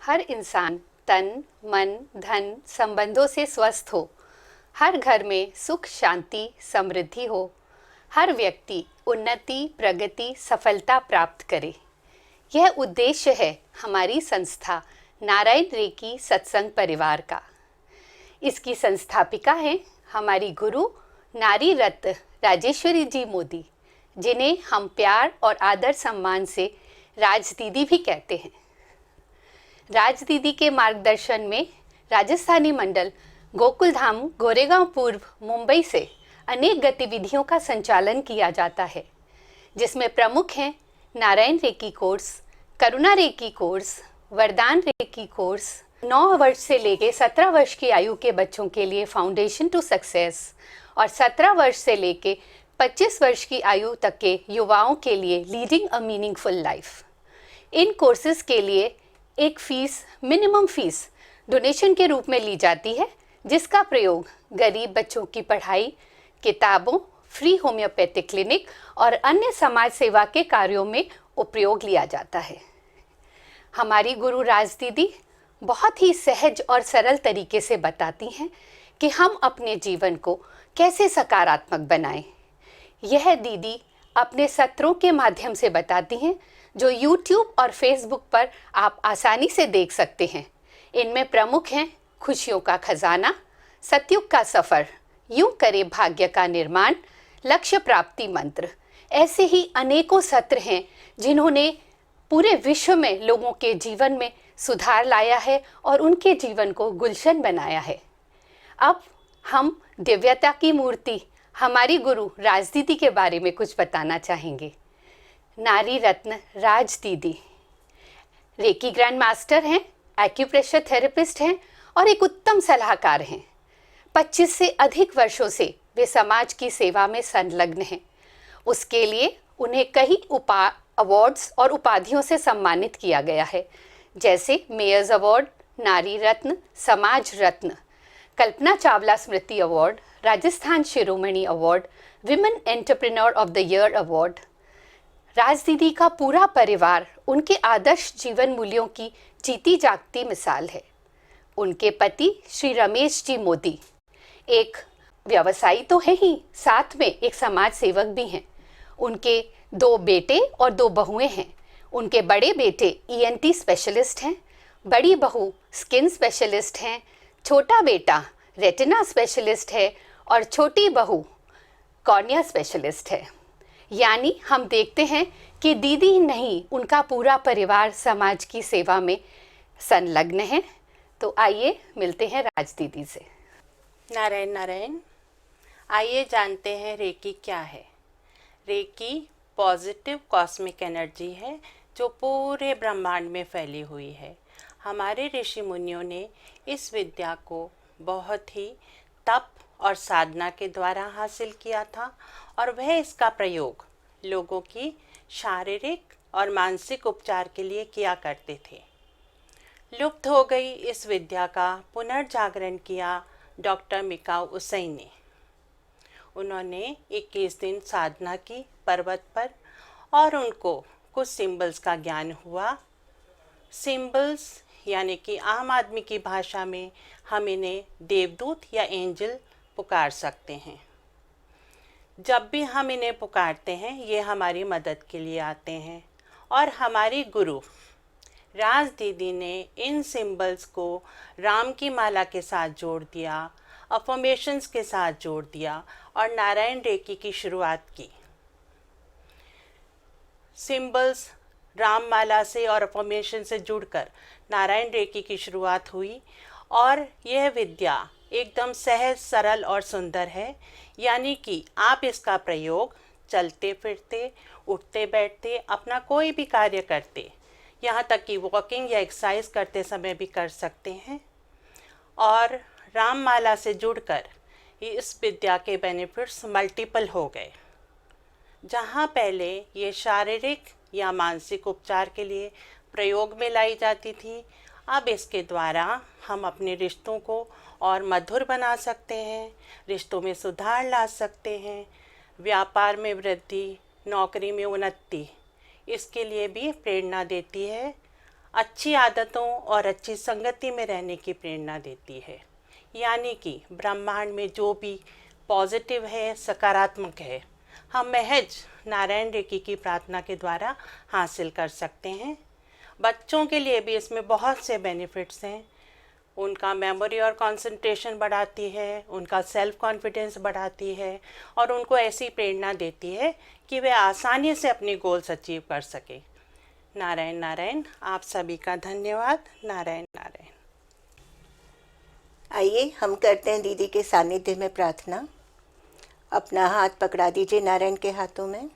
हर इंसान तन, मन, धन, संबंधों से स्वस्थ हो, हर घर में सुख, शांति, समृद्धि हो, हर व्यक्ति उन्नति, प्रगति, सफलता प्राप्त करे। यह उद्देश्य है हमारी संस्था नारायण रेकी सत्संग परिवार का। इसकी संस्थापिका हैं हमारी गुरु नारी रत्न राजेश्वरी जी मोदी, जिन्हें हम प्यार और आदर सम्मान से राज दीदी भी कहते हैं। राज दीदी के मार्गदर्शन में राजस्थानी मंडल गोकुल धाम गोरेगांव पूर्व मुंबई से अनेक गतिविधियों का संचालन किया जाता है, जिसमें प्रमुख हैं नारायण रेकी कोर्स, करुणा रेकी कोर्स, वरदान रेकी कोर्स, 9 वर्ष से लेकर 17 वर्ष की आयु के बच्चों के लिए फाउंडेशन टू सक्सेस और 17 वर्ष से लेकर 25 वर्ष की आयु तक के युवाओं के लिए leading a meaningful life. In courses के लिए एक मिनिमम फीस डोनेशन के रूप में ली जाती है, जिसका प्रयोग गरीब बच्चों की पढ़ाई, किताबों, फ्री होम्योपैथिक क्लिनिक और अन्य समाज सेवा के कार्यों में उपयोग लिया जाता है। हमारी गुरु राज दीदी बहुत ही सहज और सरल तरीके से बताती हैं कि हम अपने जीवन को कैसे सकारात्मक बनाएं। यह दीदी अपने सत्रों के माध्यम से बताती हैं, जो YouTube और Facebook पर आप आसानी से देख सकते हैं। इनमें प्रमुख हैं खुशियों का खजाना, सतयुग का सफ़र, यूं करे भाग्य का निर्माण, लक्ष्य प्राप्ति मंत्र। ऐसे ही अनेकों सत्र हैं जिन्होंने पूरे विश्व में लोगों के जीवन में सुधार लाया है और उनके जीवन को गुलशन बनाया है। अब हम दिव्यता की मूर्ति हमारी गुरु राज दीदी के बारे में कुछ बताना चाहेंगे। नारी रत्न राज दीदी रेकी ग्रैंड मास्टर हैं, एक्यूप्रेशर थेरेपिस्ट हैं और एक उत्तम सलाहकार हैं। 25 से अधिक वर्षों से वे समाज की सेवा में संलग्न हैं। उसके लिए उन्हें कई अवार्ड्स और उपाधियों से सम्मानित किया गया है, जैसे Myers award, Nari Ratna, Samaj Ratna, Kalpana Chawla Smriti award, Rajasthan Shiromani award, women entrepreneur of the year award. Raj दीदी का पूरा परिवार उनके आदर्श जीवन मूल्यों की जीती जागती मिसाल है। उनके पति श्री रमेश जी मोदी एक व्यवसायी तो है ही, साथ में एक समाज सेवक भी हैं। उनके 2 बेटे और 2 बहुएं हैं। उनके बड़े बेटे ENT स्पेशलिस्ट हैं, बड़ी बहू स्किन स्पेशलिस्ट हैं, छोटा बेटा रेटिना स्पेशलिस्ट है और छोटी बहू कॉर्निया स्पेशलिस्ट है। यानी हम देखते हैं कि दीदी ही नहीं, उनका पूरा परिवार समाज की सेवा में संलग्न है। तो आइए मिलते हैं राज दीदी से। नारायण नारायण। आइए जानते हैं रेकी क्या है। रेकी पॉजिटिव कॉस्मिक एनर्जी है जो पूरे ब्रह्मांड में फैली हुई है। हमारे ऋषि मुनियों ने इस विद्या को बहुत ही तप और साधना के द्वारा हासिल किया था और वह इसका प्रयोग लोगों की शारीरिक और मानसिक उपचार के लिए किया करते थे। लुप्त हो गई इस विद्या का पुनर्जागरण किया डॉक्टर मिकाऊ उसई ने। उन्होंने 21 दिन साधना की पर्वत पर और उनको कुछ सिंबल्स का ज्ञान हुआ। सिंबल्स यानी कि आम आदमी की भाषा में हम इन्हें देवदूत या एंजल पुकार सकते हैं। जब भी हम इन्हें पुकारते हैं, ये हमारी मदद के लिए आते हैं और हमारी गुरु राज दीदी ने इन सिंबल्स को राम की माला के साथ जोड़ दिया, अफर्मेशंस के साथ जोड़ दिया और नारायण रेकी की शुरुआत की। सिंबल्स राम माला से और अफर्मेशन से जुड़कर नारायण रेकी की शुरुआत हुई और यह विद्या एकदम सहज, सरल और सुंदर है। यानी कि आप इसका प्रयोग चलते फिरते, उठते बैठते, अपना कोई भी कार्य करते, यहाँ तक कि वॉकिंग या एक्सरसाइज करते समय भी कर सकते हैं। और राम माला से जुड़कर इस विद्या के बेनिफिट्स मल्टीपल हो गए। जहाँ पहले ये शारीरिक या मानसिक उपचार के लिए प्रयोग में लाई जाती थी, अब इसके द्वारा हम अपने रिश्तों को और मधुर बना सकते हैं, रिश्तों में सुधार ला सकते हैं, व्यापार में वृद्धि, नौकरी में उन्नति, इसके लिए भी प्रेरणा देती है। अच्छी आदतों और अच्छी संगति में रहने की प्रेरणा देती है। यानी कि ब्रह्मांड में जो भी पॉजिटिव है, सकारात्मक है, हम महज नारायण रेकी की प्रार्थना के द्वारा हासिल कर सकते हैं। बच्चों के लिए भी इसमें बहुत से बेनिफिट्स हैं। उनका मेमोरी और कंसंट्रेशन बढ़ाती है, उनका सेल्फ कॉन्फिडेंस बढ़ाती है और उनको ऐसी प्रेरणा देती है कि वे आसानी से अपनी गोल्स अचीव कर सके। नारायण नारायण। आप सभी का धन्यवाद। नारायण नारायण। आइए हम करते हैं दीदी के सानिध्य में प्रार्थना। अपना हाथ पकड़ा दीजिए नारायण के हाथों में।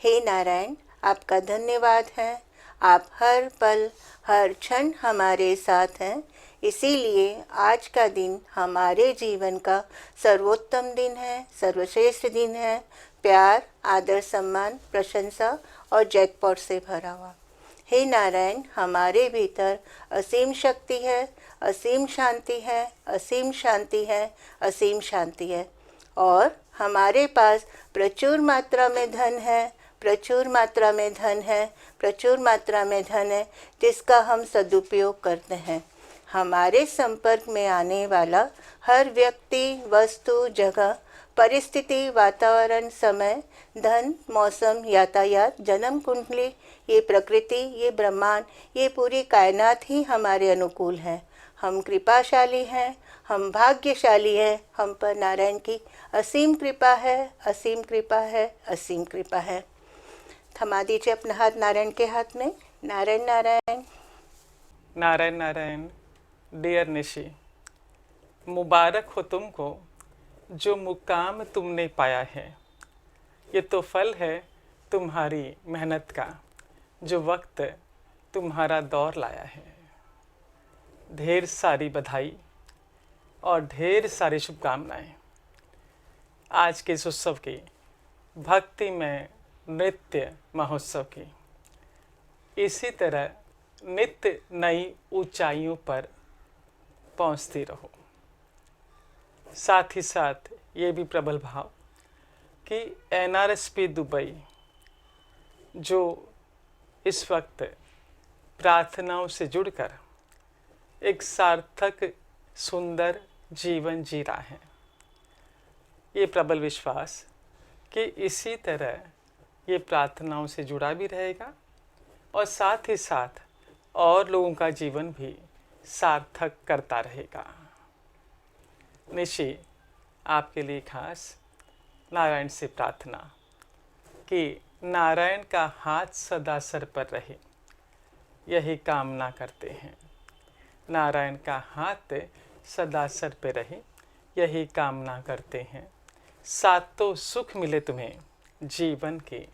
हे नारायण, आपका धन्यवाद है। आप हर पल हर क्षण हमारे साथ हैं, इसीलिए आज का दिन हमारे जीवन का सर्वोत्तम दिन है, सर्वश्रेष्ठ दिन है। प्यार, आदर, सम्मान, प्रशंसा और जैकपॉट से भरा हुआ। हे नारायण, हमारे भीतर असीम शक्ति है, असीम शांति है, असीम शांति है, असीम शांति है और हमारे पास प्रचुर मात्रा में धन है, प्रचुर मात्रा में धन है, प्रचुर मात्रा में धन है, जिसका हम सदुपयोग करते हैं। हमारे संपर्क में आने वाला हर व्यक्ति, वस्तु, जगह, परिस्थिति, वातावरण, समय, धन, मौसम, यातायात, जन्म कुंडली, ये प्रकृति, ये ब्रह्मांड, ये पूरी कायनात ही हमारे अनुकूल है। हम कृपाशाली हैं, हम भाग्यशाली हैं। हम पर नारायण की असीम कृपा है, असीम कृपा है, असीम कृपा है। थमा दीजिए अपना हाथ नारायण के हाथ में। नारायण नारायण। नारायण नारायण। डियर निशी, मुबारक हो तुमको जो मुकाम तुमने पाया है। ये तो फल है तुम्हारी मेहनत का, जो वक्त तुम्हारा दौर लाया है। ढेर सारी बधाई और ढेर सारी शुभकामनाएं आज के इस उत्सव की, भक्ति में नृत्य महोत्सव की। इसी तरह नित्य नई ऊंचाइयों पर पहुंचती रहो। साथ ही साथ ये भी प्रबल भाव कि NRSP दुबई जो इस वक्त प्रार्थनाओं से जुड़कर एक सार्थक सुंदर जीवन जी रहा है, ये प्रबल विश्वास कि इसी तरह ये प्रार्थनाओं से जुड़ा भी रहेगा और साथ ही साथ और लोगों का जीवन भी सार्थक करता रहेगा। निशी, आपके लिए खास नारायण से प्रार्थना कि नारायण का हाथ सदा सर पर रहे, यही कामना करते हैं। नारायण का हाथ सदा सर पर रहे, यही कामना करते हैं। सातों सुख मिले तुम्हें जीवन के,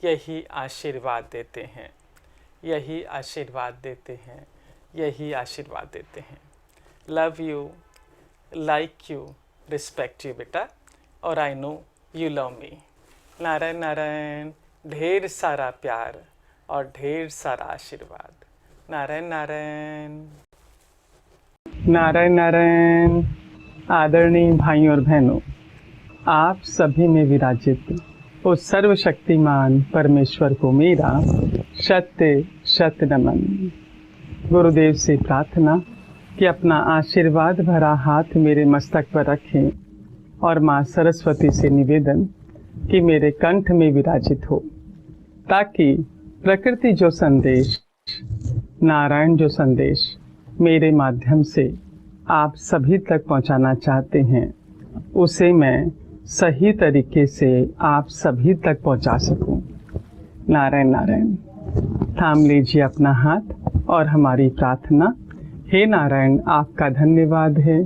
यही आशीर्वाद देते हैं, यही आशीर्वाद देते हैं, यही आशीर्वाद देते हैं। Love you, like you, respect you बेटा, और I know you love me. Narayan Narayan. ढेर सारा प्यार और ढेर सारा आशीर्वाद। नारायण नारायण। नारायण नारायण। आदरणीय भाइयों और बहनों, आप सभी में विराजित उस सर्वशक्तिमान परमेश्वर को मेरा शत शत नमन। गुरुदेव से प्रार्थना कि अपना आशीर्वाद भरा हाथ मेरे मस्तक पर रखें और माँ सरस्वती से निवेदन कि मेरे कंठ में विराजित हो, ताकि प्रकृति जो संदेश, नारायण जो संदेश मेरे माध्यम से आप सभी तक पहुंचाना चाहते हैं, उसे मैं सही तरीके से आप सभी तक पहुंचा सकूं। नारायण नारायण। थाम लीजिए अपना हाथ और हमारी प्रार्थना। हे नारायण, आपका धन्यवाद है।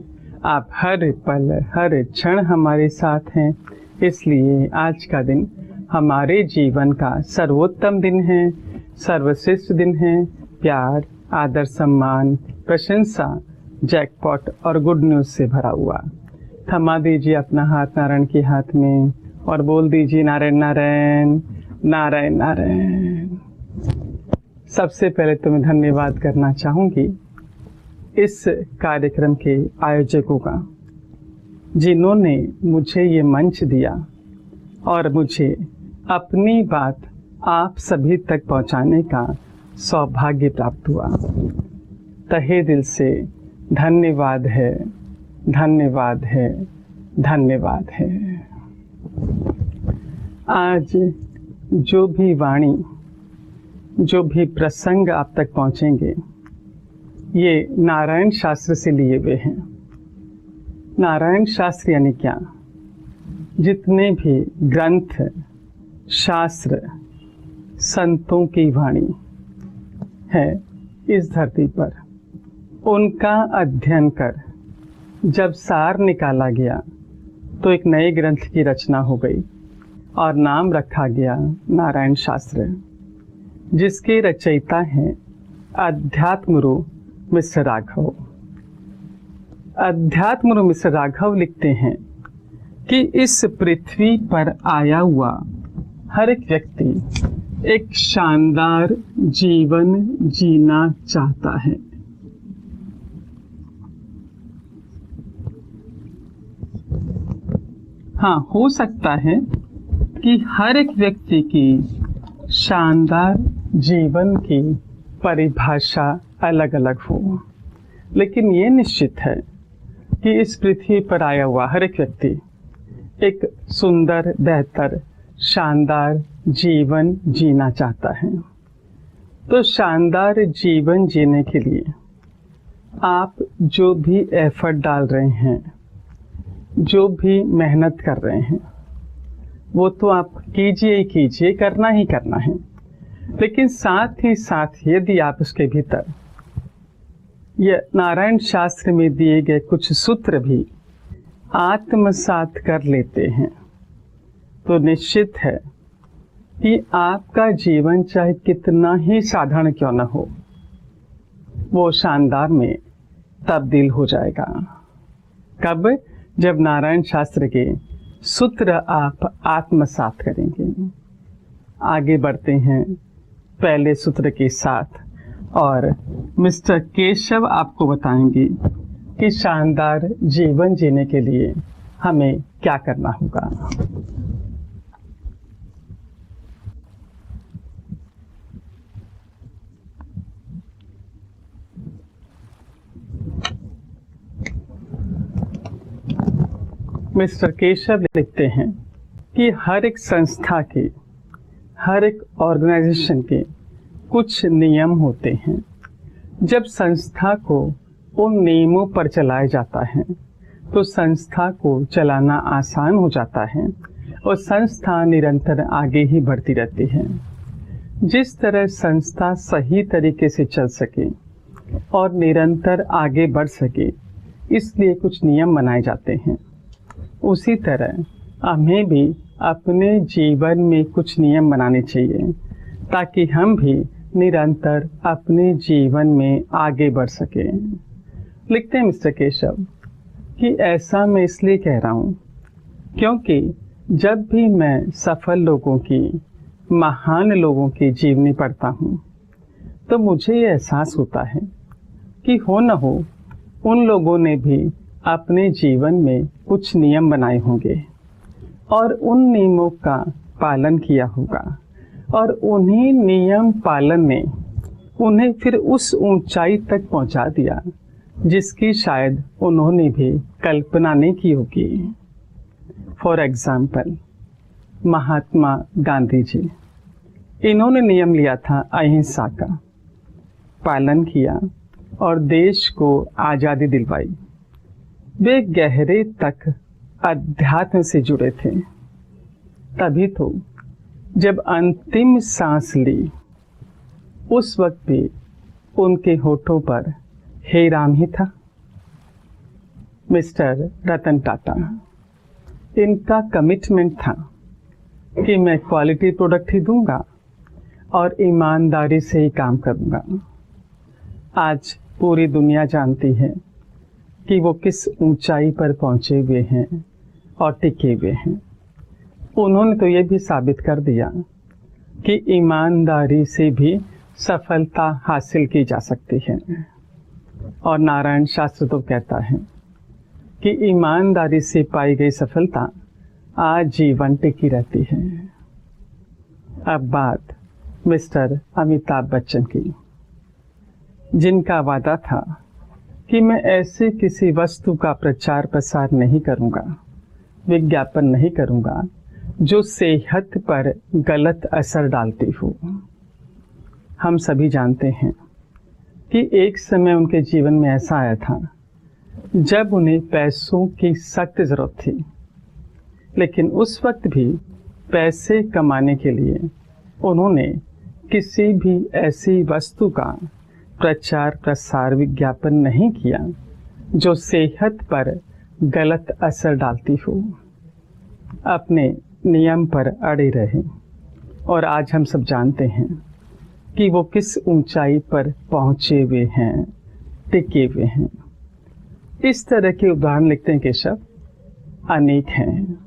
आप हर पल हर क्षण हमारे साथ हैं, इसलिए आज का दिन हमारे जीवन का सर्वोत्तम दिन है, सर्वश्रेष्ठ दिन है। प्यार, आदर, सम्मान, प्रशंसा, जैकपॉट और गुड न्यूज़ से भरा हुआ। थमा दीजिए अपना हाथ नारायण के हाथ में और बोल दीजिए नारायण नारायण, नारायण नारायण। सबसे पहले तो मैं धन्यवाद करना चाहूँगी इस कार्यक्रम के आयोजकों का, जिन्होंने मुझे ये मंच दिया और मुझे अपनी बात आप सभी तक पहुंचाने का सौभाग्य प्राप्त हुआ। तहे दिल से धन्यवाद है, धन्यवाद है, धन्यवाद है। आज जो भी वाणी, जो भी प्रसंग आप तक पहुंचेंगे, ये नारायण शास्त्र से लिए हुए हैं। नारायण शास्त्र यानी क्या? जितने भी ग्रंथ, शास्त्र, संतों की वाणी है इस धरती पर, उनका अध्ययन कर जब सार निकाला गया तो एक नए ग्रंथ की रचना हो गई और नाम रखा गया नारायण शास्त्र, जिसके रचयिता हैं अध्यात्मगुरु मिस्टर राघव। अध्यात्मगुरु मिस्टर राघव लिखते हैं कि इस पृथ्वी पर आया हुआ हर एक व्यक्ति एक शानदार जीवन जीना चाहता है। हाँ, हो सकता है कि हर एक व्यक्ति की शानदार जीवन की परिभाषा अलग अलग हो, लेकिन ये निश्चित है कि इस पृथ्वी पर आया हुआ हर एक व्यक्ति एक सुंदर, बेहतर, शानदार जीवन जीना चाहता है। तो शानदार जीवन जीने के लिए आप जो भी एफर्ट डाल रहे हैं, जो भी मेहनत कर रहे हैं, वो तो आप कीजिए ही कीजिए, करना ही करना है। लेकिन साथ ही साथ यदि आप उसके भीतर ये नारायण शास्त्र में दिए गए कुछ सूत्र भी आत्मसात कर लेते हैं, तो निश्चित है कि आपका जीवन चाहे कितना ही साधारण क्यों न हो, वो शानदार में तब्दील हो जाएगा। कब? जब नारायण शास्त्र के सूत्र आप आत्मसात करेंगे। आगे बढ़ते हैं पहले सूत्र के साथ, और मिस्टर केशव आपको बताएंगे कि शानदार जीवन जीने के लिए हमें क्या करना होगा। मिस्टर केशव लिखते हैं कि हर एक संस्था के, हर एक ऑर्गेनाइजेशन के कुछ नियम होते हैं। जब संस्था को उन नियमों पर चलाया जाता है तो संस्था को चलाना आसान हो जाता है और संस्था निरंतर आगे ही बढ़ती रहती है। जिस तरह संस्था सही तरीके से चल सके और निरंतर आगे बढ़ सके, इसलिए कुछ नियम बनाए जाते हैं। उसी तरह हमें भी अपने जीवन में कुछ नियम बनाने चाहिए ताकि हम भी निरंतर अपने जीवन में आगे बढ़ सकें। लिखते हैं मिस्टर केशव कि ऐसा मैं इसलिए कह रहा हूँ क्योंकि जब भी मैं सफल लोगों की, महान लोगों की जीवनी पढ़ता हूँ तो मुझे ये एहसास होता है कि हो न हो उन लोगों ने भी अपने जीवन में कुछ नियम बनाए होंगे और उन नियमों का पालन किया होगा, और उन्हीं नियम पालन ने उन्हें फिर उस ऊंचाई तक पहुंचा दिया जिसकी शायद उन्होंने भी कल्पना नहीं की होगी। फॉर एग्जाम्पल, महात्मा गांधी जी, इन्होंने नियम लिया था अहिंसा का, पालन किया और देश को आज़ादी दिलवाई। वे गहरे तक अध्यात्म से जुड़े थे। तभी तो जब अंतिम सांस ली उस वक्त भी उनके होठों पर हे राम ही था। मिस्टर रतन टाटा, इनका कमिटमेंट था कि मैं क्वालिटी प्रोडक्ट ही दूंगा और ईमानदारी से ही काम करूंगा। आज पूरी दुनिया जानती है कि वो किस ऊंचाई पर पहुंचे हुए हैं और टिके हुए हैं। उन्होंने तो ये भी साबित कर दिया कि ईमानदारी से भी सफलता हासिल की जा सकती है। और नारायण शास्त्र तो कहता है कि ईमानदारी से पाई गई सफलता आजीवन टिकी रहती है। अब बात मिस्टर अमिताभ बच्चन की, जिनका वादा था कि मैं ऐसे किसी वस्तु का प्रचार प्रसार नहीं करूंगा, विज्ञापन नहीं करूंगा जो सेहत पर गलत असर डालती हो। हम सभी जानते हैं कि एक समय उनके जीवन में ऐसा आया था जब उन्हें पैसों की सख्त ज़रूरत थी, लेकिन उस वक्त भी पैसे कमाने के लिए उन्होंने किसी भी ऐसी वस्तु का प्रचार प्रसार विज्ञापन नहीं किया जो सेहत पर गलत असर डालती हो। अपने नियम पर अड़े रहे और आज हम सब जानते हैं कि वो किस ऊंचाई पर पहुंचे हुए हैं, टिके हुए हैं। इस तरह के उदाहरण लिखते हैं केशव, अनेक हैं।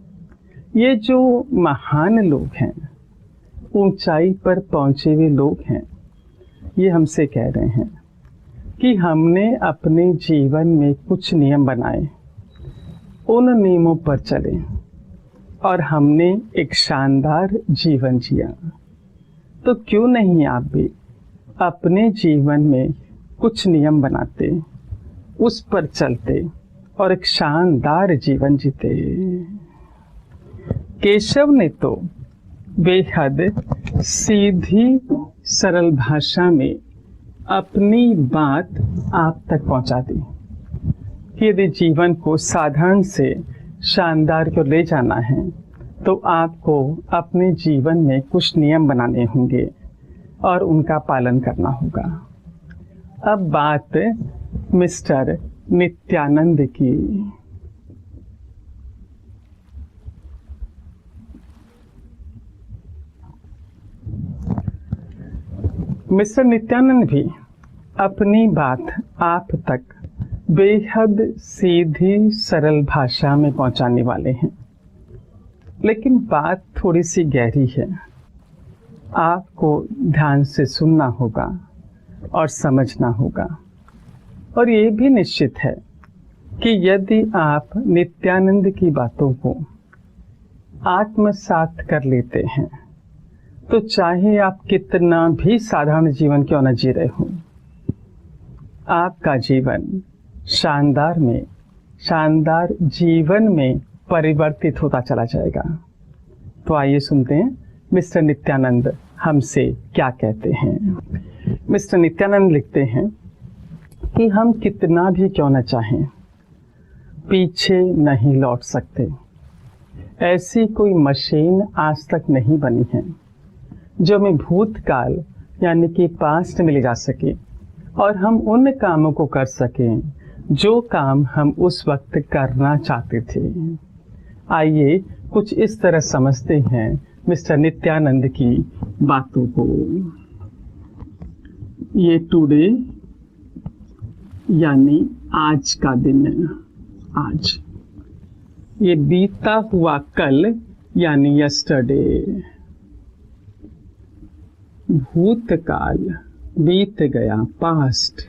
ये जो महान लोग हैं, ऊंचाई पर पहुंचे हुए लोग हैं, ये हमसे कह रहे हैं कि हमने अपने जीवन में कुछ नियम बनाए, उन नियमों पर चले और हमने एक शानदार जीवन जिया। तो क्यों नहीं आप भी अपने जीवन में कुछ नियम बनाते, उस पर चलते और एक शानदार जीवन जीते। केशव ने तो बेहद सीधी सरल भाषा में अपनी बात आप तक पहुंचा दी कि यदि जीवन को साधारण से शानदार को ले जाना है तो आपको अपने जीवन में कुछ नियम बनाने होंगे और उनका पालन करना होगा। अब बात मिस्टर नित्यानंद की। मिस्टर नित्यानंद भी अपनी बात आप तक बेहद सीधी सरल भाषा में पहुंचाने वाले हैं, लेकिन बात थोड़ी सी गहरी है। आपको ध्यान से सुनना होगा और समझना होगा। और ये भी निश्चित है कि यदि आप नित्यानंद की बातों को आत्मसात कर लेते हैं तो चाहे आप कितना भी साधारण जीवन क्यों न जी रहे हों, आपका जीवन शानदार जीवन में परिवर्तित होता चला जाएगा। तो आइए सुनते हैं मिस्टर नित्यानंद हमसे क्या कहते हैं। मिस्टर नित्यानंद लिखते हैं कि हम कितना भी क्यों न चाहें, पीछे नहीं लौट सकते। ऐसी कोई मशीन आज तक नहीं बनी है जो हमें भूतकाल यानी कि पास्ट में ले जा सके और हम उन कामों को कर सकें जो काम हम उस वक्त करना चाहते थे। आइए कुछ इस तरह समझते हैं मिस्टर नित्यानंद की बातों को। ये टुडे यानी आज का दिन, आज। ये बीता हुआ कल यानी यस्टरडे। भूतकाल बीत गया, पास्ट।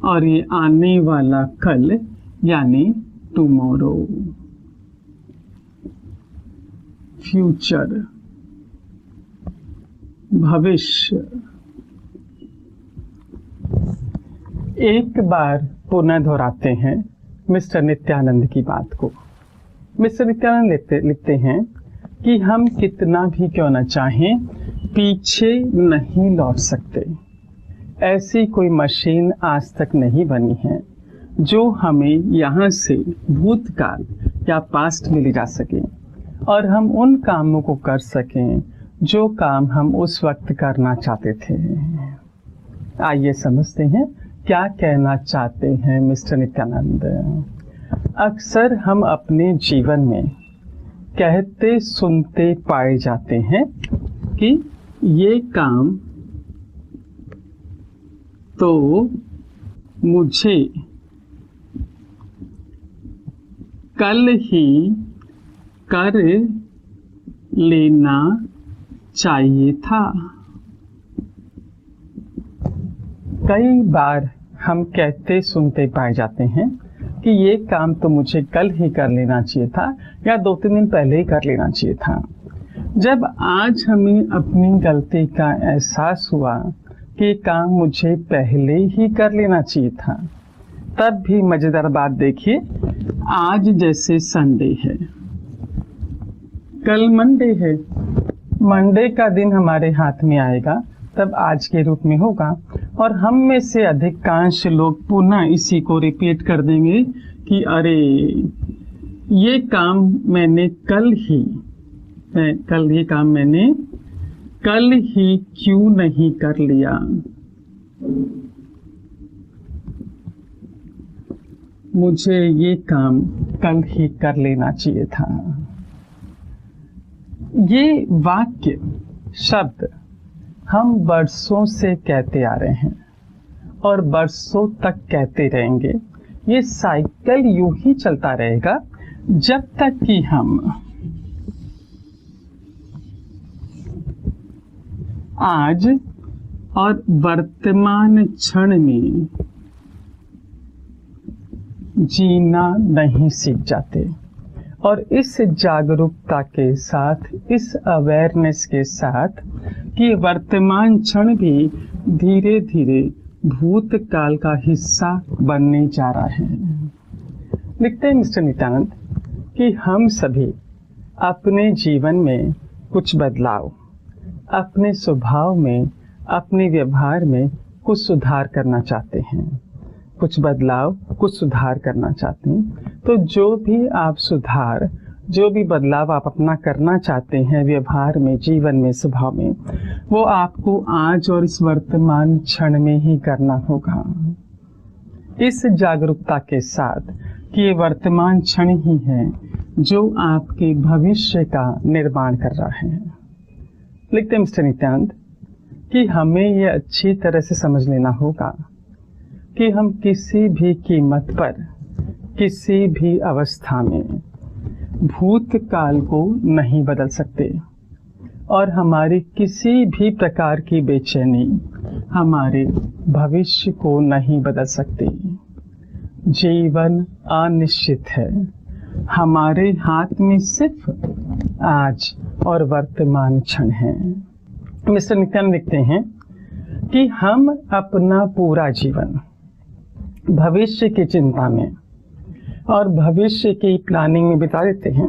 और ये आने वाला कल यानी टुमारो, फ्यूचर, भविष्य। एक बार पुनः दोहराते हैं मिस्टर नित्यानंद की बात को। मिस्टर नित्यानंद लिखते हैं कि हम कितना भी क्यों न चाहें, पीछे नहीं लौट सकते। ऐसी कोई मशीन आज तक नहीं बनी है जो हमें यहाँ से भूतकाल या पास्ट में ले जा सके और हम उन कामों को कर सकें जो काम हम उस वक्त करना चाहते थे। आइए समझते हैं क्या कहना चाहते हैं मिस्टर नित्यानंद। अक्सर हम अपने जीवन में कहते सुनते पाए जाते हैं कि ये काम तो मुझे कल ही कर लेना चाहिए था। कई बार हम कहते सुनते पाए जाते हैं कि ये काम तो मुझे कल ही कर लेना चाहिए था या 2-3 दिन पहले ही कर लेना चाहिए था। जब आज हमें अपनी गलती का एहसास हुआ कि काम मुझे पहले ही कर लेना चाहिए था, तब भी मजेदार बात देखिए, आज जैसे संडे है, कल मंडे है, मंडे का दिन हमारे हाथ में आएगा तब आज के रूप में होगा, और हम में से अधिकांश लोग पुनः इसी को रिपीट कर देंगे कि अरे ये काम मैंने कल ही क्यों नहीं कर लिया। मुझे ये काम कल ही कर लेना चाहिए था। ये वाक्य शब्द हम बरसों से कहते आ रहे हैं और बरसों तक कहते रहेंगे। ये साइकिल यूं ही चलता रहेगा जब तक कि हम आज और वर्तमान क्षण में जीना नहीं सीख जाते, और इस जागरूकता के साथ, इस अवेयरनेस के साथ कि वर्तमान क्षण भी धीरे धीरे भूतकाल का हिस्सा बनने जा रहा है। लिखते हैं मिस्टर नित्यानंद कि हम सभी अपने जीवन में कुछ बदलाव, अपने स्वभाव में, अपने व्यवहार में कुछ सुधार करना चाहते हैं, कुछ बदलाव, कुछ सुधार करना चाहते हैं। तो जो भी आप सुधार, जो भी बदलाव आप अपना करना चाहते हैं व्यवहार में, जीवन में, स्वभाव में, वो आपको आज और इस वर्तमान क्षण में ही करना होगा, इस जागरूकता के साथ कि ये वर्तमान क्षण ही है जो आपके भविष्य का निर्माण कर रहा है। लिखते हैं मिस्टर नित्यानंद कि हमें ये अच्छी तरह से समझ लेना होगा कि हम किसी भी कीमत पर, किसी भी अवस्था में भूतकाल को नहीं बदल सकते, और हमारी किसी भी प्रकार की बेचैनी हमारे भविष्य को नहीं बदल सकती। जीवन अनिश्चित है, हमारे हाथ में सिर्फ आज और वर्तमान क्षण है। मिस्टर नित्यानंद लिखते हैं कि हम अपना पूरा जीवन भविष्य की चिंता में और भविष्य की प्लानिंग में बिता देते हैं।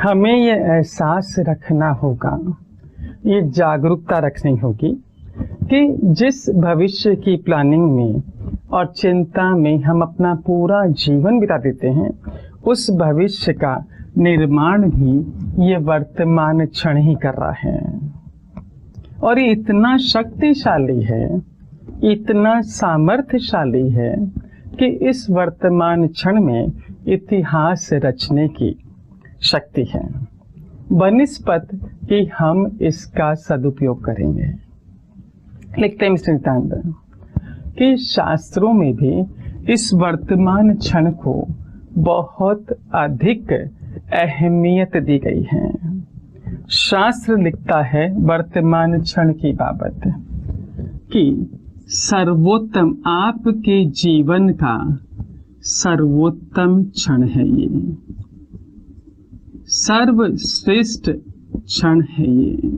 हमें ये एहसास रखना होगा, ये जागरूकता रखनी होगी कि जिस भविष्य की प्लानिंग में और चिंता में हम अपना पूरा जीवन बिता देते हैं, उस भविष्य का निर्माण भी ये वर्तमान क्षण ही कर रहा है। और ये इतना शक्तिशाली है, इतना सामर्थ्यशाली है कि इस वर्तमान क्षण में इतिहास रचने की शक्ति है, बनिस्पत कि हम इसका सदुपयोग करेंगे। लिखते हैं मिस्टर नित्यानंद कि शास्त्रों में भी इस वर्तमान क्षण को बहुत अधिक अहमियत दी गई है। शास्त्र लिखता है वर्तमान क्षण की बाबत कि सर्वोत्तम, आपके जीवन का सर्वोत्तम क्षण है ये, सर्वश्रेष्ठ क्षण है ये,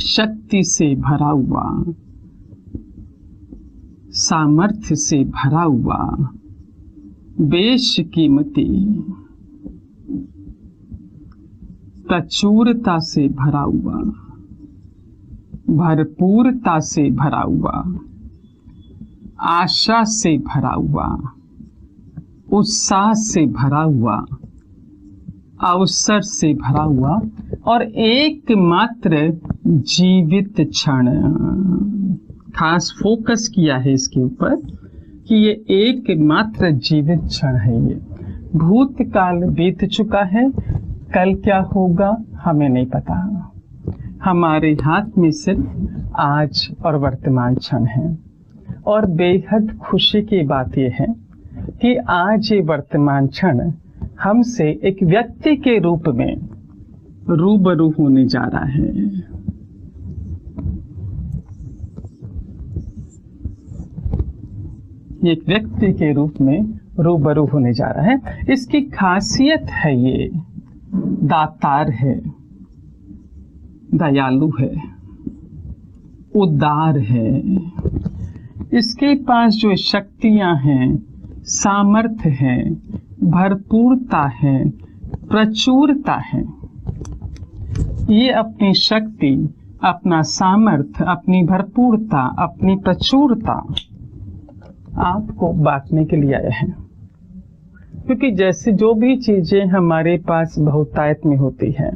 शक्ति से भरा हुआ, सामर्थ्य से भरा हुआ, बेशकीमती, प्रचुरता से भरा हुआ, भरपूरता से भरा हुआ, आशा से भरा हुआ, उत्साह से भरा हुआ, अवसर से भरा हुआ और एकमात्र जीवित क्षण। खास फोकस किया है इसके ऊपर कि ये एकमात्र जीवित क्षण है। ये भूतकाल बीत चुका है, कल क्या होगा हमें नहीं पता। हमारे हाथ में सिर्फ आज और वर्तमान क्षण है। और बेहद खुशी की बात यह है कि आज ये वर्तमान क्षण हमसे एक व्यक्ति के रूप में रूबरू होने जा रहा है। एक व्यक्ति के रूप में रूबरू होने जा रहा है। इसकी खासियत है ये दातार है, दयालु है, उदार है। इसके पास जो शक्तियां हैं, सामर्थ्य है, भरपूरता है, प्रचुरता है, ये अपनी शक्ति, अपना सामर्थ्य, अपनी भरपूरता, अपनी प्रचुरता आपको बांटने के लिए आया है। क्योंकि जैसे जो भी चीजें हमारे पास बहुतायत में होती है,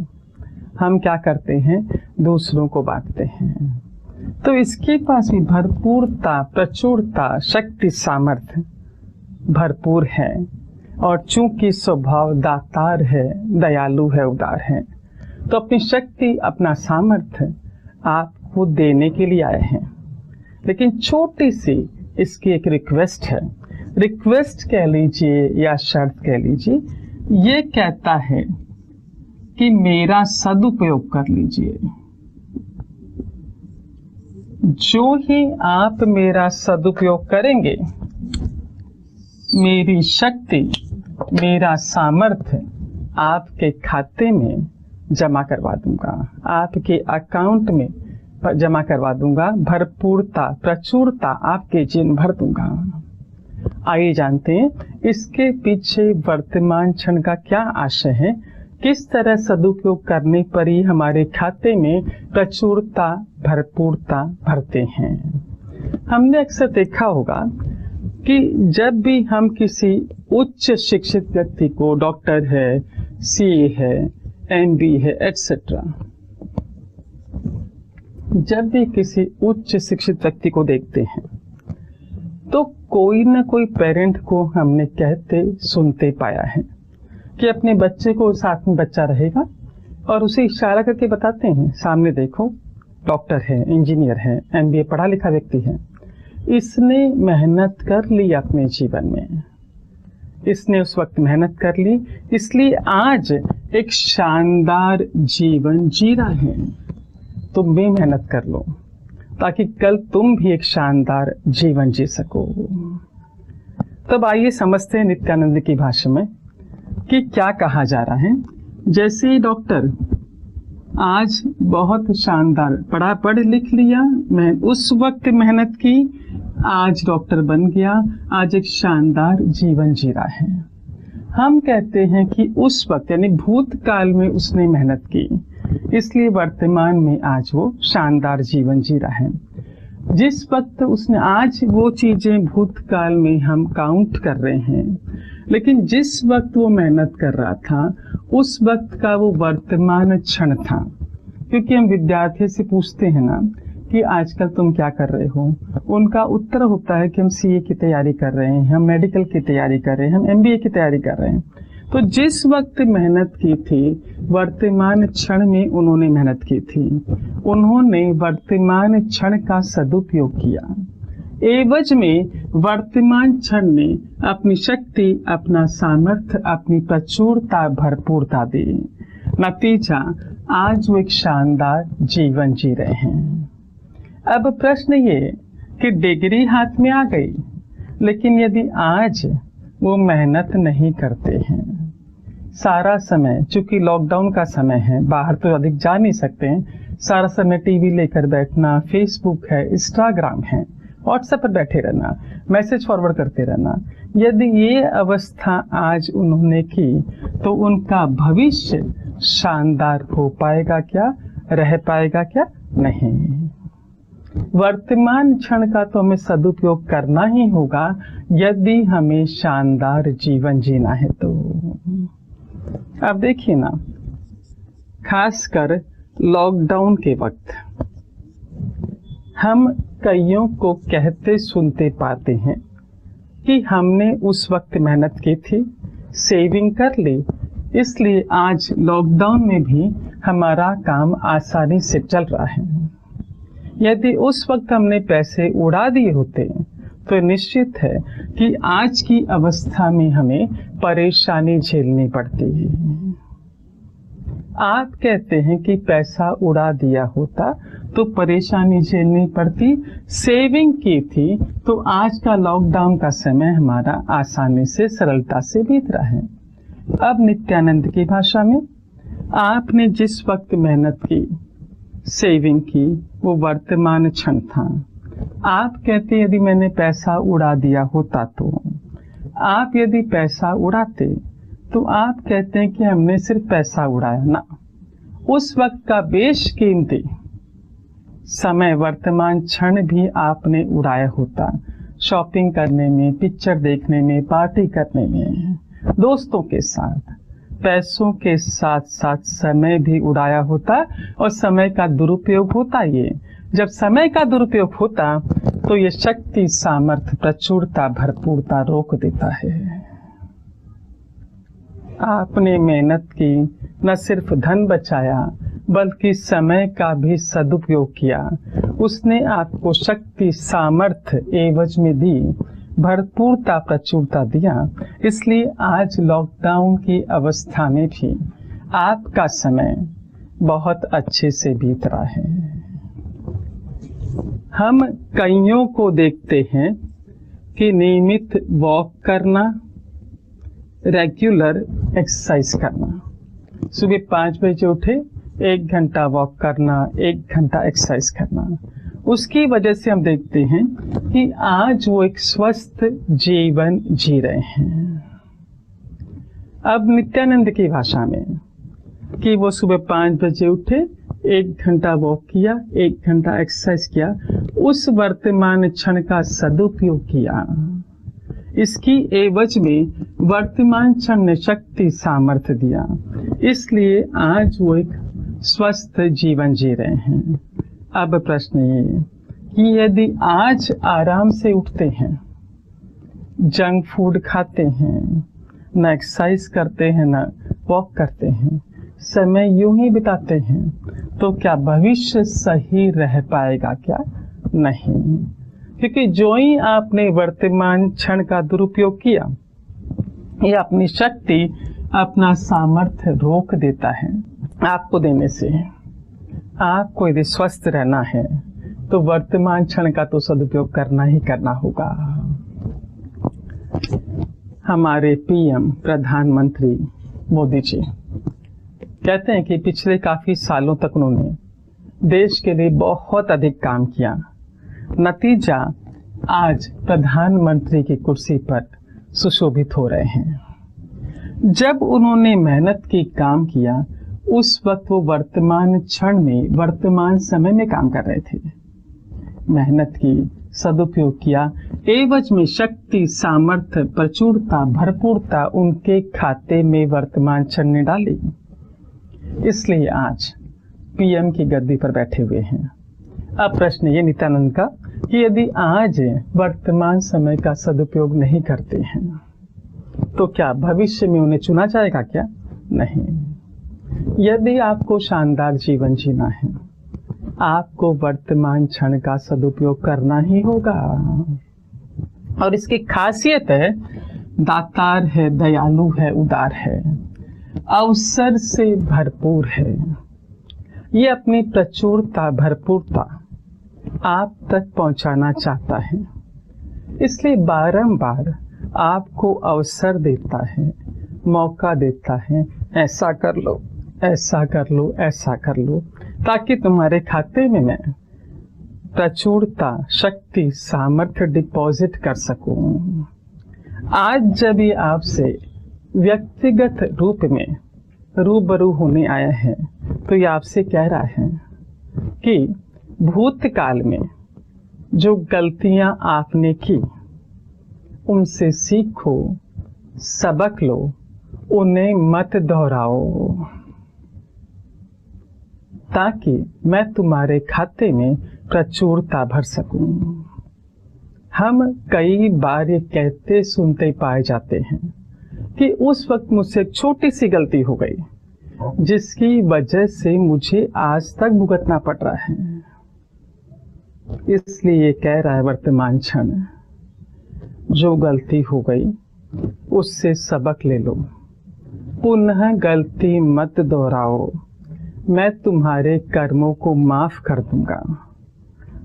हम क्या करते हैं, दूसरों को बांटते हैं। तो इसके पास भी भरपूरता, प्रचुरता, शक्ति, सामर्थ्य भरपूर है। और चूंकि स्वभाव दातार है, दयालु है, उदार है, तो अपनी शक्ति, अपना सामर्थ्य आपको देने के लिए आए हैं। लेकिन छोटी सी इसकी एक रिक्वेस्ट है, रिक्वेस्ट कह लीजिए या शर्त कह लीजिए। ये कहता है कि मेरा सदुपयोग कर लीजिए। जो ही आप मेरा सदुपयोग करेंगे, मेरी शक्ति, मेरा सामर्थ्य आपके खाते में जमा करवा दूंगा, आपके अकाउंट में जमा करवा दूंगा, भरपूरता, प्रचुरता आपके जीवन भर दूंगा। आइए जानते हैं इसके पीछे वर्तमान क्षण का क्या आशय है, किस तरह सदुपयोग करने पर ही हमारे खाते में प्रचुरता, भरपूरता भरते हैं। हमने अक्सर देखा होगा कि जब भी हम किसी उच्च शिक्षित व्यक्ति को, डॉक्टर है, सीए है, एमबी है, एटसेट्रा, जब भी किसी उच्च शिक्षित व्यक्ति को देखते हैं तो कोई ना कोई पेरेंट को हमने कहते सुनते पाया है कि अपने बच्चे को साथ में बच्चा रहेगा और उसे इशारा करके बताते हैं, सामने देखो डॉक्टर है, इंजीनियर है, एमबीए पढ़ा लिखा व्यक्ति है, इसने मेहनत कर ली अपने जीवन में, इसने उस वक्त मेहनत कर ली, इसलिए आज एक शानदार जीवन जी रहा है। तुम भी मेहनत कर लो ताकि कल तुम भी एक शानदार जीवन जी सको। तब आइए समझते हैं नित्यानंद की भाषा में कि क्या कहा जा रहा है। जैसे डॉक्टर आज बहुत शानदार पढ़ लिख लिया, मैं उस वक्त मेहनत की, आज डॉक्टर बन गया, आज एक शानदार जीवन जी रहा है। हम कहते हैं कि उस वक्त यानी भूतकाल में उसने मेहनत की, इसलिए वर्तमान में आज वो शानदार जीवन जी रहा है। जिस वक्त उसने, आज वो चीजें भूतकाल में हम काउंट कर रहे हैं, लेकिन जिस वक्त वो मेहनत कर रहा था उस वक्त का वो वर्तमान क्षण था। क्योंकि हम विद्यार्थी से पूछते हैं ना कि आजकल तुम क्या कर रहे हो, उनका उत्तर होता है कि हम सीए की तैयारी कर रहे हैं, हम मेडिकल की तैयारी कर रहे हैं, हम एमबीए की तैयारी कर रहे हैं। तो जिस वक्त मेहनत की थी वर्तमान क्षण में उन्होंने मेहनत की थी, उन्होंने वर्तमान क्षण का सदुपयोग किया। एवज में वर्तमान क्षण में अपनी शक्ति, अपना सामर्थ्य, अपनी प्रचुरता, भरपूरता दी। नतीजा आज वो एक शानदार जीवन जी रहे हैं। अब प्रश्न ये कि डिग्री हाथ में आ गई, लेकिन यदि आज वो मेहनत नहीं करते हैं, सारा समय, चूंकि लॉकडाउन का समय है, बाहर तो अधिक जा नहीं सकते हैं, सारा समय टीवी लेकर बैठना, फेसबुक है, इंस्टाग्राम है, व्हाट्सएप पर बैठे रहना, मैसेज फॉरवर्ड करते रहना, यदि ये अवस्था आज उन्होंने की तो उनका भविष्य शानदार हो पाएगा क्या, रह पाएगा क्या? नहीं। वर्तमान क्षण का तो हमें सदुपयोग करना ही होगा यदि हमें शानदार जीवन जीना है। तो अब देखिए ना, खासकर लॉकडाउन के वक्त हम कईयों को कहते सुनते पाते हैं कि हमने उस वक्त मेहनत की थी, सेविंग कर ली, इसलिए आज लॉकडाउन में भी हमारा काम आसानी से चल रहा है। यदि उस वक्त हमने पैसे उड़ा दिए होते तो निश्चित है कि आज की अवस्था में हमें परेशानी झेलनी पड़ती है। आप कहते हैं कि पैसा उड़ा दिया होता तो परेशानी झेलनी पड़ती, सेविंग की थी तो आज का लॉकडाउन का समय हमारा आसानी से, सरलता से बीत रहा है। अब नित्यानंद की भाषा में आपने जिस वक्त मेहनत की, सेविंग की, वो वर्तमान क्षण था। आप कहते यदि मैंने पैसा उड़ा दिया होता तो, आप यदि पैसा उड़ाते तो आप कहते हैं कि हमने सिर्फ पैसा उड़ाया ना, उस वक्त का बेशकीमती समय वर्तमान क्षण भी आपने उड़ाया होता, शॉपिंग करने में, पिक्चर देखने में, पार्टी करने में, दोस्तों के साथ, पैसों के साथ साथ समय भी उड़ाया होता। और समय का दुरुपयोग होता ये, जब समय का दुरुपयोग होता तो ये शक्ति, सामर्थ्य, प्रचुरता, भरपूरता रोक देता है। आपने मेहनत की, न सिर्फ धन बचाया बल्कि समय का भी सदुपयोग किया। उसने आपको शक्ति, सामर्थ्य एवज में दी, भरपूरता, प्रचुरता दिया। इसलिए आज लॉकडाउन की अवस्था में भी आपका समय बहुत अच्छे से बीत रहा है। हम कईयों को देखते हैं कि नियमित वॉक करना, रेगुलर एक्सरसाइज करना, सुबह 5 बजे उठे, 1 घंटा वॉक करना, 1 घंटा एक्सरसाइज करना, उसकी वजह से हम देखते हैं कि आज वो एक स्वस्थ जीवन जी रहे हैं। अब नित्यानंद की भाषा में कि वो सुबह 5 बजे उठे, 1 घंटा वॉक किया, 1 घंटा एक्सरसाइज किया, उस वर्तमान क्षण का सदुपयोग किया। इसकी एवज में वर्तमान क्षण ने शक्ति, सामर्थ्य दिया, इसलिए आज वो एक स्वस्थ जीवन जी रहे हैं। अब प्रश्न ये कि यदि आज आराम से उठते हैं, जंक फूड खाते हैं, न एक्सरसाइज करते हैं, न वॉक करते हैं, समय यूं ही बिताते हैं, तो क्या भविष्य सही रह पाएगा? क्या नहीं, क्योंकि जो ही आपने वर्तमान क्षण का दुरुपयोग किया, ये अपनी शक्ति, अपना सामर्थ्य रोक देता है आपको देने से। आपको यदि स्वस्थ रहना है तो वर्तमान क्षण का तो सदुपयोग करना ही करना होगा। हमारे पीएम प्रधानमंत्री मोदी जी कहते हैं कि पिछले काफी सालों तक उन्होंने देश के लिए बहुत अधिक काम किया। नतीजा आज प्रधानमंत्री की कुर्सी पर सुशोभित हो रहे हैं। जब उन्होंने मेहनत की, काम किया, उस वक्त वो वर्तमान क्षण में, वर्तमान समय में काम कर रहे थे। मेहनत की, सदुपयोग किया, एवज में शक्ति, सामर्थ्य, प्रचुरता, भरपूरता उनके खाते में वर्तमान क्षण ने डाली। इसलिए आज पीएम की गद्दी पर बैठे हुए हैं। अब प्रश्न ये नित्यानंद का कि यदि आज वर्तमान समय का सदुपयोग नहीं करते हैं तो क्या भविष्य में उन्हें चुना जाएगा? क्या नहीं। यदि आपको शानदार जीवन जीना है, आपको वर्तमान क्षण का सदुपयोग करना ही होगा। और इसकी खासियत है, दातार है, दयालु है, उदार है, अवसर से भरपूर है। ये अपनी प्रचुरता, भरपूरता आप तक पहुंचाना चाहता है, इसलिए बारंबार आपको अवसर देता है, मौका देता है, ऐसा कर लो, ऐसा कर लो, ऐसा कर लो, ताकि तुम्हारे खाते में मैं प्रचुरता, शक्ति, सामर्थ्य डिपॉजिट कर सकूं। आज जब ये आपसे व्यक्तिगत रूप में रूबरू होने आया है तो ये आपसे कह रहा है कि भूतकाल में जो गलतियां आपने की उनसे सीखो, सबक लो, उन्हें मत दोहराओ, ताकि मैं तुम्हारे खाते में प्रचुरता भर सकूं। हम कई बार ये कहते सुनते पाए जाते हैं कि उस वक्त मुझसे एक छोटी सी गलती हो गई जिसकी वजह से मुझे आज तक भुगतना पड़ रहा है। इसलिए कह रहा है वर्तमान क्षण, जो गलती हो गई उससे सबक ले लो, पुनः गलती मत दोहराओ। मैं तुम्हारे कर्मों को माफ कर दूंगा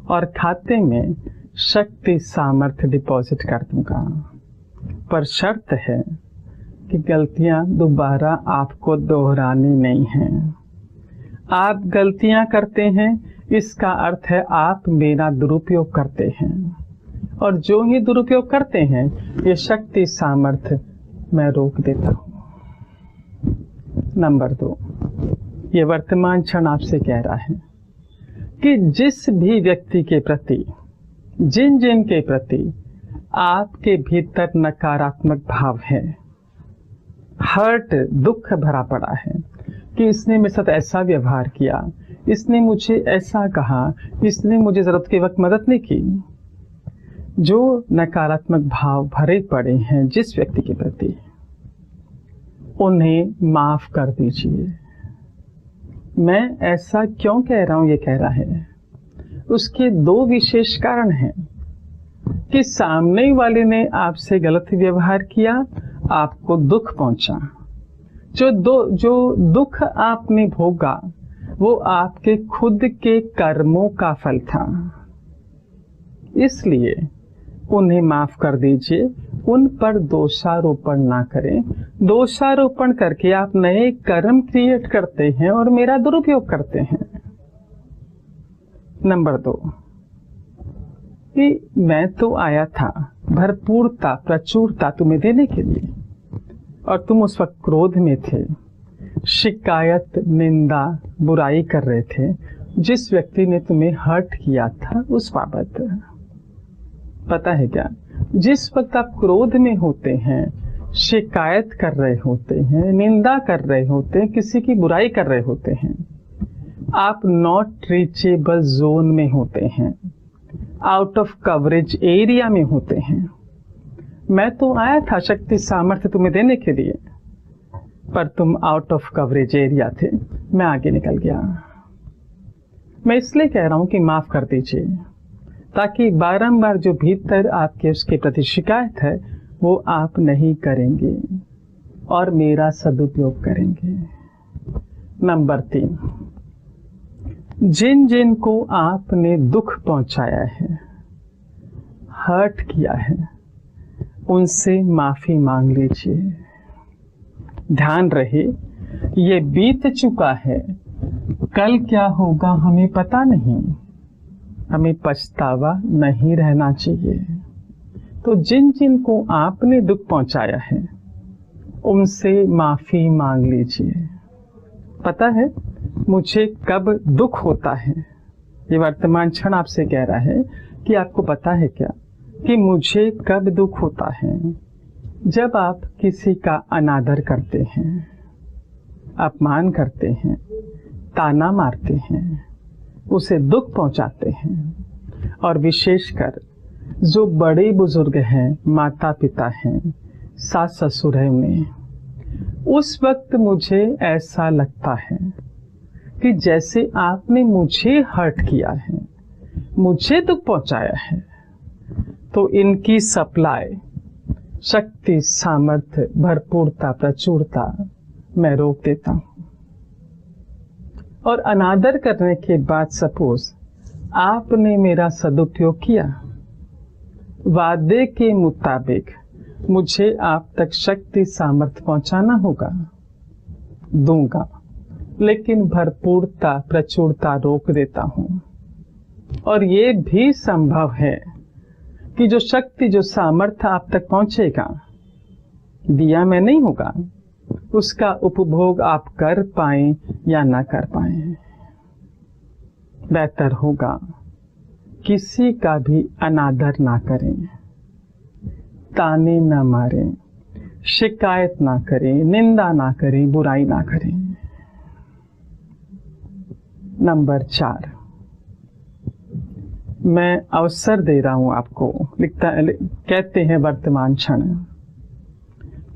और खाते में शक्ति, सामर्थ्य डिपॉजिट कर दूंगा, पर शर्त है आपकी गलतियां दोबारा आपको दोहरानी नहीं हैं। आप गलतियां करते हैं, इसका अर्थ है आप मेरा दुरुपयोग करते हैं, और जो ही दुरुपयोग करते हैं ये शक्ति सामर्थ्य मैं रोक देता हूँ। नंबर 2, ये वर्तमान क्षण आपसे कह रहा है कि जिस भी व्यक्ति के प्रति, जिन के प्रति आपके भीतर नकारात्मक भाव है, हर्ट, दुख भरा पड़ा है कि इसने मेरे साथ ऐसा व्यवहार किया, इसने मुझे ऐसा कहा, इसने मुझे जरूरत के वक्त मदद नहीं की, जो नकारात्मक भाव भरे पड़े हैं जिस व्यक्ति के प्रति, उन्हें माफ कर दीजिए। मैं ऐसा क्यों कह रहा हूं, ये कह रहा है, उसके 2 विशेष कारण हैं कि सामने वाले ने आपसे गलत व्यवहार किया, आपको दुख पहुंचा। जो दुख आपने भोगा वो आपके खुद के कर्मों का फल था, इसलिए उन्हें माफ कर दीजिए। उन पर दोषारोपण ना करें। दोषारोपण करके आप नए कर्म क्रिएट करते हैं और मेरा दुरुपयोग करते हैं। नंबर 2, कि मैं तो आया था भरपूरता, प्रचुरता तुम्हें देने के लिए, और तुम उस वक्त क्रोध में थे, शिकायत, निंदा, बुराई कर रहे थे जिस व्यक्ति ने तुम्हें हर्ट किया था उस बाबत। पता है क्या, जिस वक्त आप क्रोध में होते हैं, शिकायत कर रहे होते हैं, निंदा कर रहे होते हैं, किसी की बुराई कर रहे होते हैं, आप नॉट रीचेबल जोन में होते हैं, आउट ऑफ कवरेज एरिया में होते हैं। मैं तो आया था शक्ति सामर्थ्य तुम्हें देने के लिए, पर तुम आउट ऑफ कवरेज एरिया थे, मैं आगे निकल गया। मैं इसलिए कह रहा हूं कि माफ कर दीजिए, ताकि बारंबार जो भीतर आपके उसके प्रति शिकायत है वो आप नहीं करेंगे और मेरा सदुपयोग करेंगे। नंबर 3, जिन को आपने दुख पहुंचाया है, हर्ट किया है, उनसे माफी मांग लीजिए। ध्यान रहे, ये बीत चुका है, कल क्या होगा हमें पता नहीं, हमें पछतावा नहीं रहना चाहिए। तो जिन को आपने दुख पहुंचाया है उनसे माफी मांग लीजिए। पता है मुझे कब दुख होता है, ये वर्तमान क्षण आपसे कह रहा है कि आपको पता है क्या कि मुझे कब दुख होता है? जब आप किसी का अनादर करते हैं, अपमान करते हैं, ताना मारते हैं, उसे दुख पहुंचाते हैं, और विशेषकर जो बड़े बुजुर्ग हैं, माता पिता हैं, सास ससुर हैं, उन्हें उस वक्त मुझे ऐसा लगता है कि जैसे आपने मुझे हर्ट किया है, मुझे दुख पहुंचाया है, तो इनकी सप्लाई, शक्ति, सामर्थ्य, भरपूरता, प्रचुरता मैं रोक देता हूं। और अनादर करने के बाद सपोज आपने मेरा सदुपयोग किया, वादे के मुताबिक मुझे आप तक शक्ति सामर्थ्य पहुंचाना होगा, दूंगा, लेकिन भरपूरता, प्रचुरता रोक देता हूं। और ये भी संभव है कि जो शक्ति, जो सामर्थ्य आप तक पहुंचेगा, दिया मैं नहीं होगा, उसका उपभोग आप कर पाएं या ना कर पाएं। बेहतर होगा किसी का भी अनादर ना करें, ताने ना मारें, शिकायत ना करें, निंदा ना करें, बुराई ना करें। नंबर 4, मैं अवसर दे रहा हूं आपको, कहते हैं वर्तमान क्षण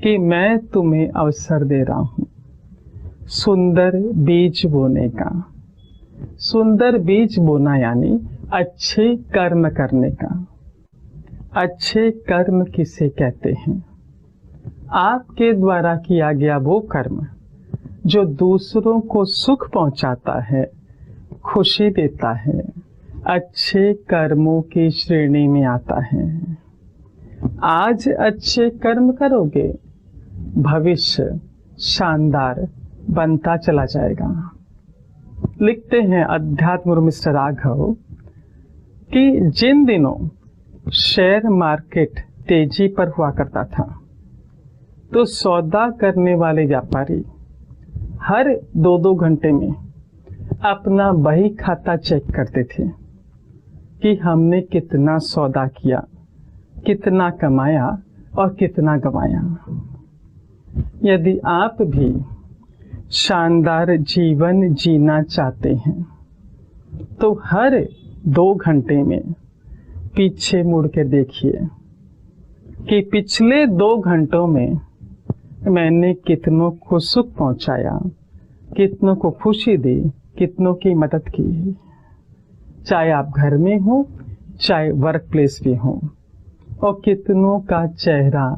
कि मैं तुम्हें अवसर दे रहा हूं सुंदर बीज बोने का। सुंदर बीज बोना यानी अच्छे कर्म करने का। अच्छे कर्म किसे कहते हैं? आपके द्वारा किया गया वो कर्म जो दूसरों को सुख पहुंचाता है, खुशी देता है, अच्छे कर्मों की श्रेणी में आता है। आज अच्छे कर्म करोगे, भविष्य शानदार बनता चला जाएगा। लिखते हैं अध्यात्म गुरु मिस्टर राघव कि जिन दिनों शेयर मार्केट तेजी पर हुआ करता था तो सौदा करने वाले व्यापारी हर 2-2 घंटे में अपना बही खाता चेक करते थे कि हमने कितना सौदा किया, कितना कमाया और कितना गंवाया। यदि आप भी शानदार जीवन जीना चाहते हैं तो हर 2 घंटे में पीछे मुड़ के देखिए कि पिछले 2 घंटों में मैंने कितनों को सुख पहुंचाया, कितनों को खुशी दी, कितनों की मदद की। चाहे आप घर में हो, चाहे वर्क प्लेस पे हो, और कितनों का चेहरा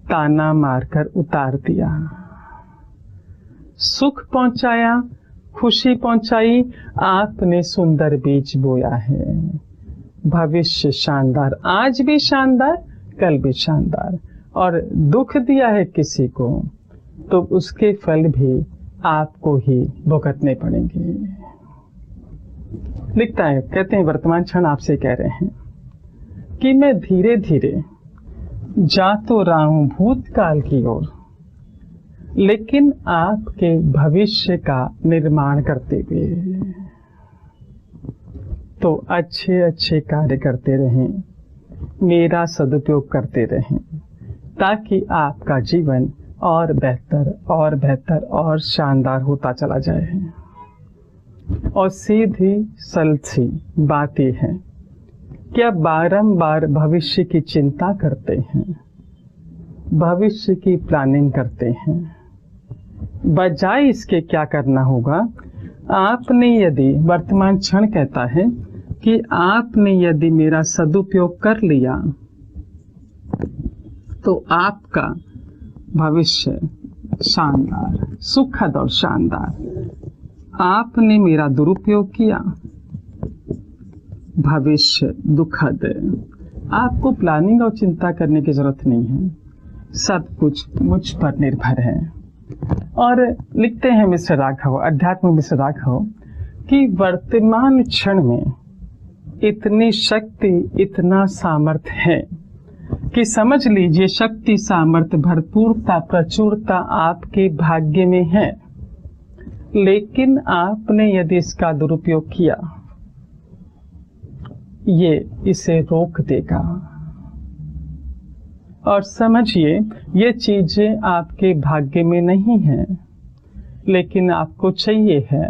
ताना मारकर उतार दिया। सुख पहुंचाया, खुशी पहुंचाई, आपने सुंदर बीज बोया है। भविष्य शानदार, आज भी शानदार, कल भी शानदार। और दुख दिया है किसी को तो उसके फल भी आपको ही भुगतने पड़ेंगे। लिखता है, कहते हैं वर्तमान क्षण आपसे कह रहे हैं कि मैं धीरे धीरे जा तो रहा हूं भूतकाल की ओर, लेकिन आपके भविष्य का निर्माण करते हुए। तो अच्छे अच्छे कार्य करते रहें, मेरा सदुपयोग करते रहें, ताकि आपका जीवन और बेहतर और शानदार होता चला जाए। और सीधी सलसी बात यह है कि आप बारंबार भविष्य की चिंता करते हैं, भविष्य की प्लानिंग करते हैं। बजाय इसके क्या करना होगा, आपने यदि वर्तमान क्षण कहता है कि आपने यदि मेरा सदुपयोग कर लिया तो आपका भविष्य शानदार, सुखद और शानदार। आपने मेरा दुरुपयोग किया, भविष्य दुखद। आपको प्लानिंग और चिंता करने की जरूरत नहीं है, सब कुछ मुझ पर निर्भर है। और लिखते हैं मिस्टर राघव, अध्यात्म मिस्टर राघव, कि वर्तमान क्षण में इतनी शक्ति, इतना सामर्थ्य है कि समझ लीजिए शक्ति, सामर्थ्य, भरपूरता, प्रचुरता आपके भाग्य में है। लेकिन आपने यदि इसका दुरुपयोग किया, ये इसे रोक देगा। और समझिए ये चीजें आपके भाग्य में नहीं हैं, लेकिन आपको चाहिए है।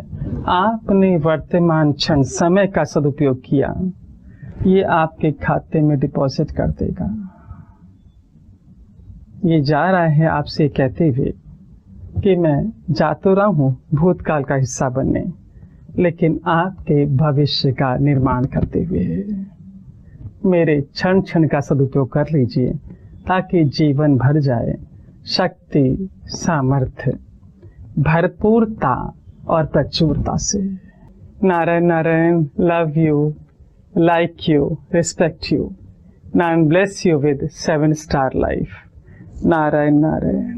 आपने वर्तमान क्षण समय का सदुपयोग किया, ये आपके खाते में डिपॉजिट कर देगा। ये जा रहा है आपसे कहते हुए कि मैं जा तो रहा हूँ भूतकाल का हिस्सा बनने, लेकिन आपके भविष्य का निर्माण करते हुए। मेरे क्षण क्षण का सदुपयोग कर लीजिए ताकि जीवन भर जाए शक्ति, सामर्थ्य, भरपूरता और प्रचुरता से। Narayan Narayan, love you, like you, respect you. Now and bless you with 7-star life. Narayan Narayan.